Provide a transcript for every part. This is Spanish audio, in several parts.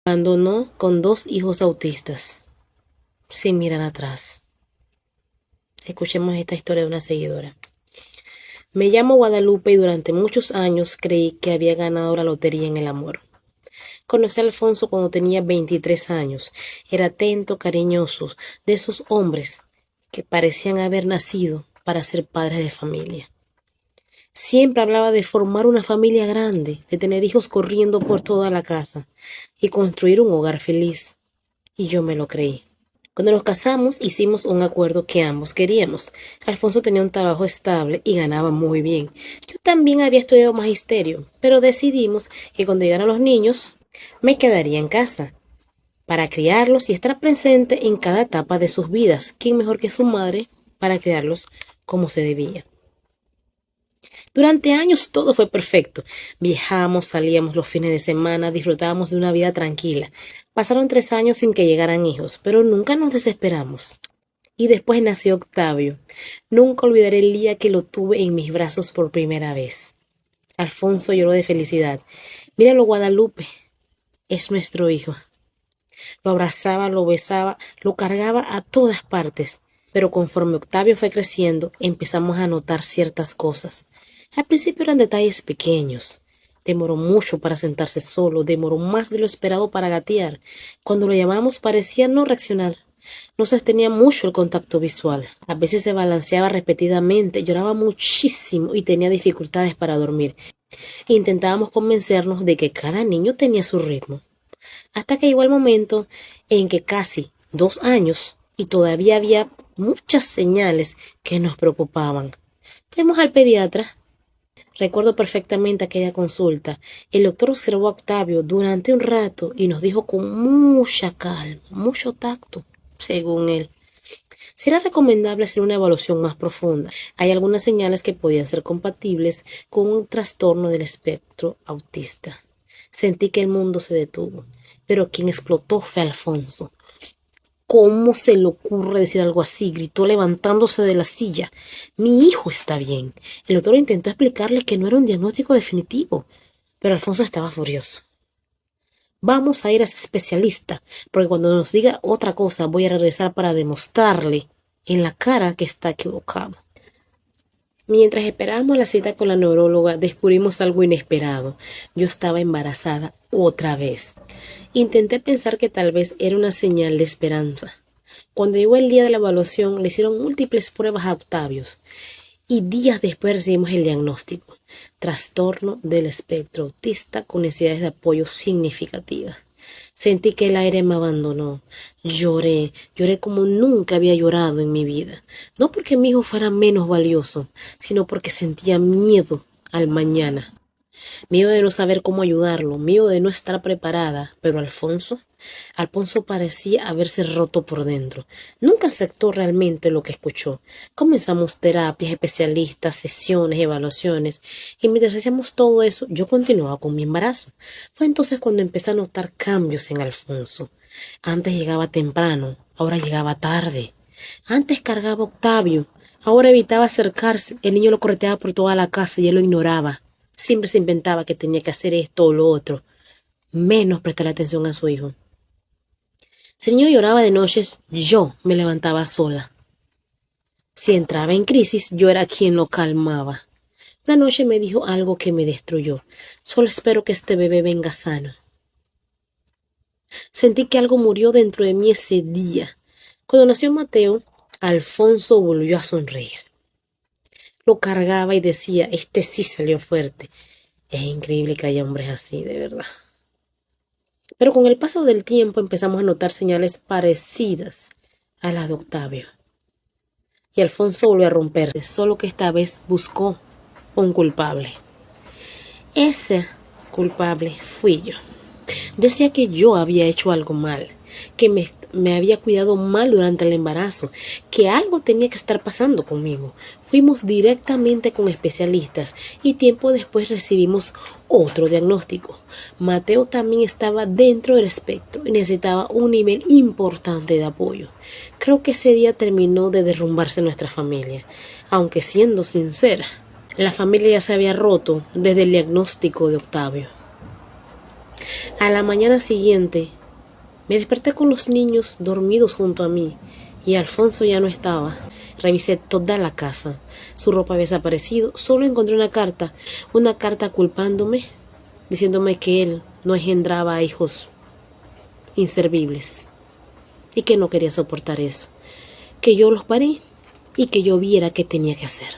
Abandonó con 2 hijos autistas, sin mirar atrás. Escuchemos esta historia de una seguidora. Me llamo Guadalupe y durante muchos años creí que había ganado la lotería en el amor. Conocí a Alfonso cuando tenía 23 años. Era atento, cariñoso, de esos hombres que parecían haber nacido para ser padres de familia. Siempre hablaba de formar una familia grande, de tener hijos corriendo por toda la casa y construir un hogar feliz. Y yo me lo creí. Cuando nos casamos, hicimos un acuerdo que ambos queríamos. Alfonso tenía un trabajo estable y ganaba muy bien. Yo también había estudiado magisterio, pero decidimos que cuando llegaran los niños, me quedaría en casa para criarlos y estar presente en cada etapa de sus vidas. ¿Quién mejor que su madre para criarlos como se debía? Durante años todo fue perfecto. Viajamos, salíamos los fines de semana, disfrutábamos de una vida tranquila. Pasaron 3 años sin que llegaran hijos, pero nunca nos desesperamos. Y después nació Octavio. Nunca olvidaré el día que lo tuve en mis brazos por primera vez. Alfonso lloró de felicidad. Míralo, Guadalupe. Es nuestro hijo. Lo abrazaba, lo besaba, lo cargaba a todas partes. Pero conforme Octavio fue creciendo, empezamos a notar ciertas cosas. Al principio eran detalles pequeños. Demoró mucho para sentarse solo, demoró más de lo esperado para gatear. Cuando lo llamamos parecía no reaccionar. No sostenía mucho el contacto visual. A veces se balanceaba repetidamente, lloraba muchísimo y tenía dificultades para dormir. Intentábamos convencernos de que cada niño tenía su ritmo. Hasta que llegó el momento en que casi 2 años y todavía había muchas señales que nos preocupaban. Fuimos al pediatra. Recuerdo perfectamente aquella consulta. El doctor observó a Octavio durante un rato y nos dijo con mucha calma, mucho tacto, según él. Será recomendable hacer una evaluación más profunda. Hay algunas señales que podían ser compatibles con un trastorno del espectro autista. Sentí que el mundo se detuvo, pero quien explotó fue Alfonso. ¿Cómo se le ocurre decir algo así? Gritó levantándose de la silla. Mi hijo está bien. El doctor intentó explicarle que no era un diagnóstico definitivo, pero Alfonso estaba furioso. Vamos a ir a ese especialista, porque cuando nos diga otra cosa voy a regresar para demostrarle en la cara que está equivocado. Mientras esperábamos la cita con la neuróloga, descubrimos algo inesperado. Yo estaba embarazada otra vez. Intenté pensar que tal vez era una señal de esperanza. Cuando llegó el día de la evaluación, le hicieron múltiples pruebas a Octavio y días después recibimos el diagnóstico: trastorno del espectro autista con necesidades de apoyo significativas. Sentí que el aire me abandonó. Lloré como nunca había llorado en mi vida. No porque mi hijo fuera menos valioso, sino porque sentía miedo al mañana. Miedo de no saber cómo ayudarlo, miedo de no estar preparada. Pero Alfonso parecía haberse roto por dentro. Nunca aceptó realmente lo que escuchó. Comenzamos terapias, especialistas, sesiones, evaluaciones, y mientras hacíamos todo eso, yo continuaba con mi embarazo. Fue entonces cuando empecé a notar cambios en Alfonso. Antes llegaba temprano, ahora llegaba tarde. Antes cargaba a Octavio, ahora evitaba acercarse. El niño lo correteaba por toda la casa y él lo ignoraba. Siempre se inventaba que tenía que hacer esto o lo otro, menos prestar atención a su hijo. Si el niño lloraba de noches, yo me levantaba sola. Si entraba en crisis, yo era quien lo calmaba. Una noche me dijo algo que me destruyó. Solo espero que este bebé venga sano. Sentí que algo murió dentro de mí ese día. Cuando nació Mateo, Alfonso volvió a sonreír. Lo cargaba y decía: este sí salió fuerte. Es increíble que haya hombres así, de verdad. Pero con el paso del tiempo empezamos a notar señales parecidas a las de Octavio. Y Alfonso volvió a romperse, solo que esta vez buscó un culpable. Ese culpable fui yo. Decía que yo había hecho algo mal, que me había cuidado mal durante el embarazo, que algo tenía que estar pasando conmigo. Fuimos directamente con especialistas y tiempo después recibimos otro diagnóstico. Mateo también estaba dentro del espectro y necesitaba un nivel importante de apoyo. Creo que ese día terminó de derrumbarse nuestra familia, aunque siendo sincera, la familia ya se había roto desde el diagnóstico de Octavio. A la mañana siguiente Me desperté con los niños dormidos junto a mí y Alfonso ya no estaba. Revisé toda la casa. Su ropa había desaparecido. Solo encontré una carta culpándome, diciéndome que él no engendraba hijos inservibles y que no quería soportar eso, que yo los parí y que yo viera qué tenía que hacer.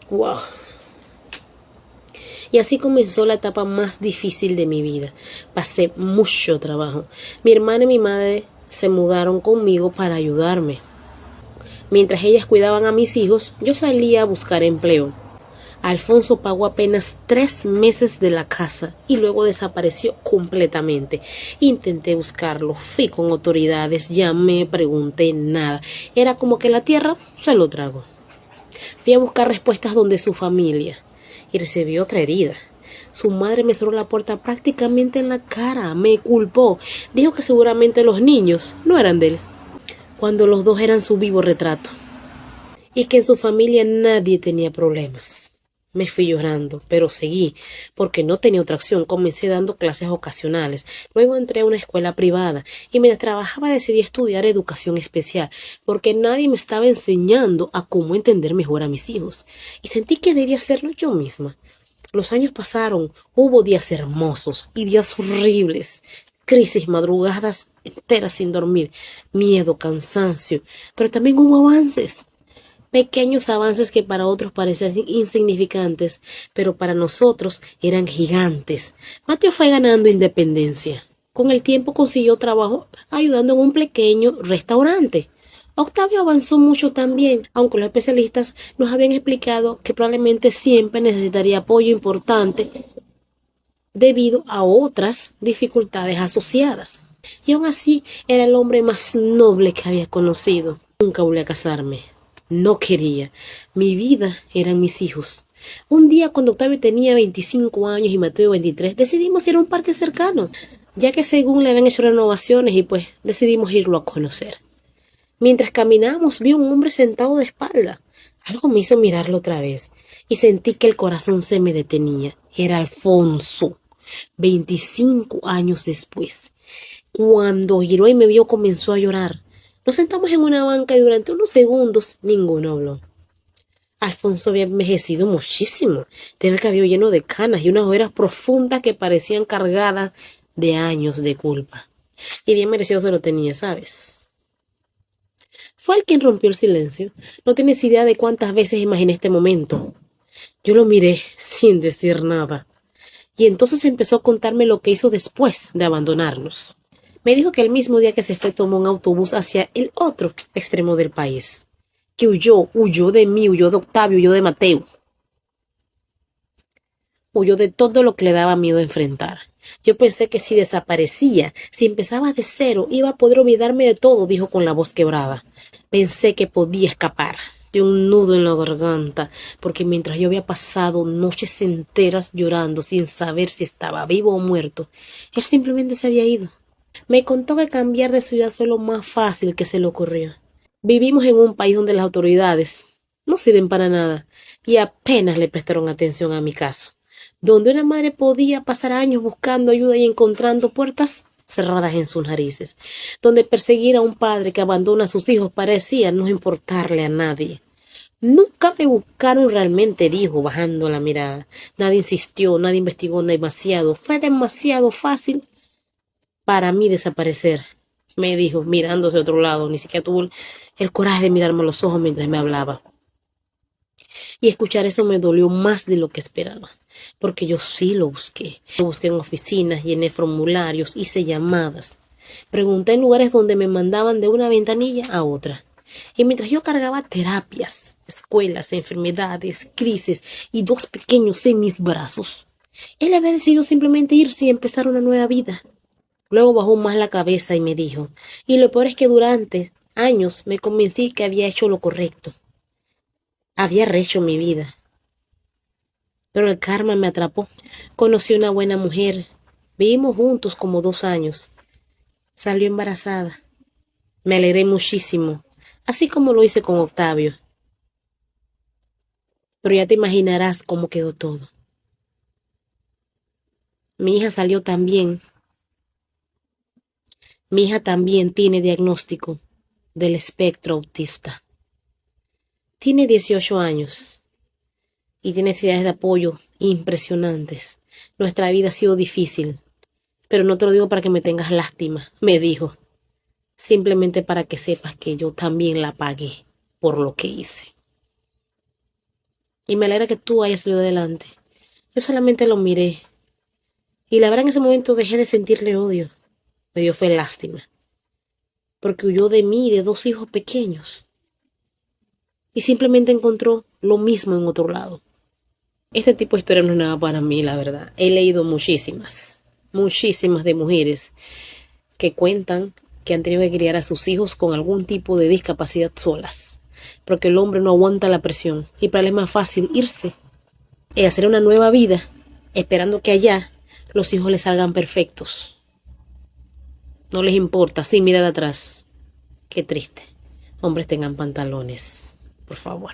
Wow. Y así comenzó la etapa más difícil de mi vida. Pasé mucho trabajo. Mi hermana y mi madre se mudaron conmigo para ayudarme. Mientras ellas cuidaban a mis hijos, yo salía a buscar empleo. Alfonso pagó apenas 3 meses de la casa y luego desapareció completamente. Intenté buscarlo, fui con autoridades, llamé, pregunté, nada. Era como que la tierra se lo tragó. Fui a buscar respuestas donde su familia y recibí otra herida. Su madre me cerró la puerta prácticamente en la cara, me culpó, dijo que seguramente los niños no eran de él, cuando los dos eran su vivo retrato, y que en su familia nadie tenía problemas. Me fui llorando, pero seguí, porque no tenía otra opción. Comencé dando clases ocasionales, luego entré a una escuela privada, y mientras trabajaba decidí estudiar educación especial, porque nadie me estaba enseñando a cómo entender mejor a mis hijos, y sentí que debía hacerlo yo misma. Los años pasaron, hubo días hermosos y días horribles, crisis, madrugadas enteras sin dormir, miedo, cansancio, pero también hubo avances. Pequeños avances que para otros parecían insignificantes, pero para nosotros eran gigantes. Mateo fue ganando independencia. Con el tiempo consiguió trabajo ayudando en un pequeño restaurante. Octavio avanzó mucho también, aunque los especialistas nos habían explicado que probablemente siempre necesitaría apoyo importante debido a otras dificultades asociadas. Y aún así era el hombre más noble que había conocido. Nunca volví a casarme. No quería. Mi vida eran mis hijos. Un día, cuando Octavio tenía 25 años y Mateo 23, decidimos ir a un parque cercano, ya que según le habían hecho renovaciones y pues decidimos irlo a conocer. Mientras caminábamos vi a un hombre sentado de espalda. Algo me hizo mirarlo otra vez y sentí que el corazón se me detenía. Era Alfonso, 25 años después. Cuando giró y me vio comenzó a llorar. Nos sentamos en una banca y durante unos segundos ninguno habló. Alfonso había envejecido muchísimo. Tenía el cabello lleno de canas y unas ojeras profundas que parecían cargadas de años de culpa. Y bien merecido se lo tenía, ¿sabes? Fue él quien rompió el silencio. No tienes idea de cuántas veces imaginé este momento. Yo lo miré sin decir nada. Y entonces empezó a contarme lo que hizo después de abandonarnos. Me dijo que el mismo día que se fue tomó un autobús hacia el otro extremo del país. Que huyó de mí, huyó de Octavio, huyó de Mateo. Huyó de todo lo que le daba miedo enfrentar. Yo pensé que si desaparecía, si empezaba de cero, iba a poder olvidarme de todo, dijo con la voz quebrada. Pensé que podía escapar de un nudo en la garganta, porque mientras yo había pasado noches enteras llorando sin saber si estaba vivo o muerto, él simplemente se había ido. Me contó que cambiar de ciudad fue lo más fácil que se le ocurrió. Vivimos en un país donde las autoridades no sirven para nada y apenas le prestaron atención a mi caso, donde una madre podía pasar años buscando ayuda y encontrando puertas cerradas en sus narices, donde perseguir a un padre que abandona a sus hijos parecía no importarle a nadie. Nunca me buscaron realmente, dijo, bajando la mirada. Nadie insistió, nadie investigó demasiado. Fue demasiado fácil para mí desaparecer, me dijo, mirándose a otro lado. Ni siquiera tuvo el coraje de mirarme a los ojos mientras me hablaba. Y escuchar eso me dolió más de lo que esperaba, porque yo sí lo busqué. Lo busqué en oficinas, llené formularios, hice llamadas. Pregunté en lugares donde me mandaban de una ventanilla a otra. Y mientras yo cargaba terapias, escuelas, enfermedades, crisis y dos pequeños en mis brazos, él había decidido simplemente irse y empezar una nueva vida. Luego bajó más la cabeza y me dijo, y lo peor es que durante años me convencí que había hecho lo correcto. Había rehecho mi vida. Pero el karma me atrapó. Conocí una buena mujer. Vivimos juntos como 2 años. Salió embarazada. Me alegré muchísimo, así como lo hice con Octavio. Pero ya te imaginarás cómo quedó todo. Mi hija salió también. Mi hija también tiene diagnóstico del espectro autista. Tiene 18 años y tiene necesidades de apoyo impresionantes. Nuestra vida ha sido difícil, pero no te lo digo para que me tengas lástima, me dijo. Simplemente para que sepas que yo también la pagué por lo que hice. Y me alegra que tú hayas salido adelante. Yo solamente lo miré. Y la verdad en ese momento dejé de sentirle odio. Me dio fue lástima. Porque huyó de mí y de 2 hijos pequeños. Y simplemente encontró lo mismo en otro lado. Este tipo de historia no es nada para mí, la verdad. He leído muchísimas de mujeres que cuentan que han tenido que criar a sus hijos con algún tipo de discapacidad solas. Porque el hombre no aguanta la presión. Y para él es más fácil irse y hacer una nueva vida, esperando que allá los hijos les salgan perfectos. No les importa, sin mirar atrás. Qué triste. Hombres tengan pantalones, por favor.